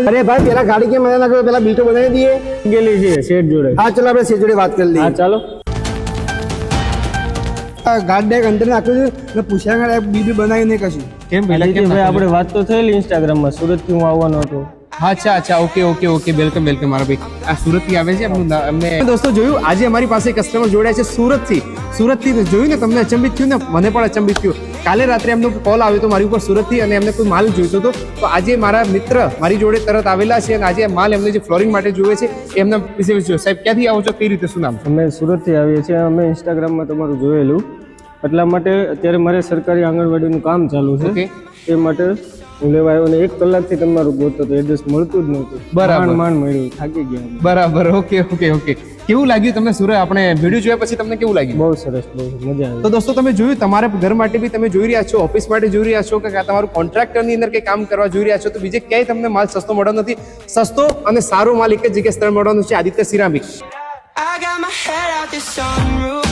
अरे भाई પેલા ગાડી કેમ મને લાગે પેલા બિલ તો બનાવી દઈએ ગેલી છે શેઠ જોડે. હા ચલો આપણે શેઠ જોડે વાત કરી લઈએ હા ચાલો. ગાડી બેગ અંદર નાખ્યું છે ને પૂછ્યા બિલ બનાવી નહીં કશું કેમ પેલા કેમ ભાઈ આપણે વાત તો થયેલી ઇન્સ્ટાગ્રામમાં, સુરત થી હું આવવાનો હતો. અચ્છા ઓકે વેલકમ મારા ભાઈ. આ સુરત થી આવે છે અમને દોસ્તો જોયું આજે અમારી પાસે કસ્ટમર જોડાયા છે સુરત થી જોયું ને તમને અચંબિત થયું ને, મને પણ અચંબિત થયું. કાલે રાત્રે એમનો કોલ આવ્યો હતો મારી ઉપર સુરત થી અને એમને કોઈ માલ જોઈતો હતો. તો આજે મારા મિત્ર મારી જોડે તરત આવેલા છે અને આજે માલ એમને જે ફ્લોરિંગ માટે જોઈએ છે એમના વિશે સાહેબ ક્યાંથી આવો છો, કઈ રીતે, શું નામ? અમે સુરત થી આવીએ છીએ. અમે ઇન્સ્ટાગ્રામમાં તમારું જોયેલું, એટલા માટે અત્યારે મારે સરકારી આંગણવાડીનું કામ ચાલુ છે. ઓકે. એ માટે હું લેવા આવ્યો ને 1 કલાકથી તમારું ગોતો તો એડ્રેસ મળતું જ નહોતું. બરાબર. માંડ મળ્યું, થાકી ગયા અમે. બરાબર. ઓકે. કેવું લાગ્યું તમને સુરત? આપણે વિડીયો જોયા પછી તમને કેવું લાગ્યું? બહુ સરસ, બહુ મજા આવી. તો દોસ્તો તમે જોયું, તમારા ઘર માટે બી તમે જોઈ રહ્યા છો, ઓફિસ માટે જોઈ રહ્યા છો, કે તમારું કોન્ટ્રાક્ટરની અંદર કંઈ કામ કરવા જોઈ રહ્યા છો, તો બીજે ક્યાંય તમને માલ સસ્તો મળવાનો નથી. સસ્તો અને સારો માલ એક જ જગ્યાએ સ્થળ મળવાનો છે, Aditya ceramic. I got my head out the sunroof.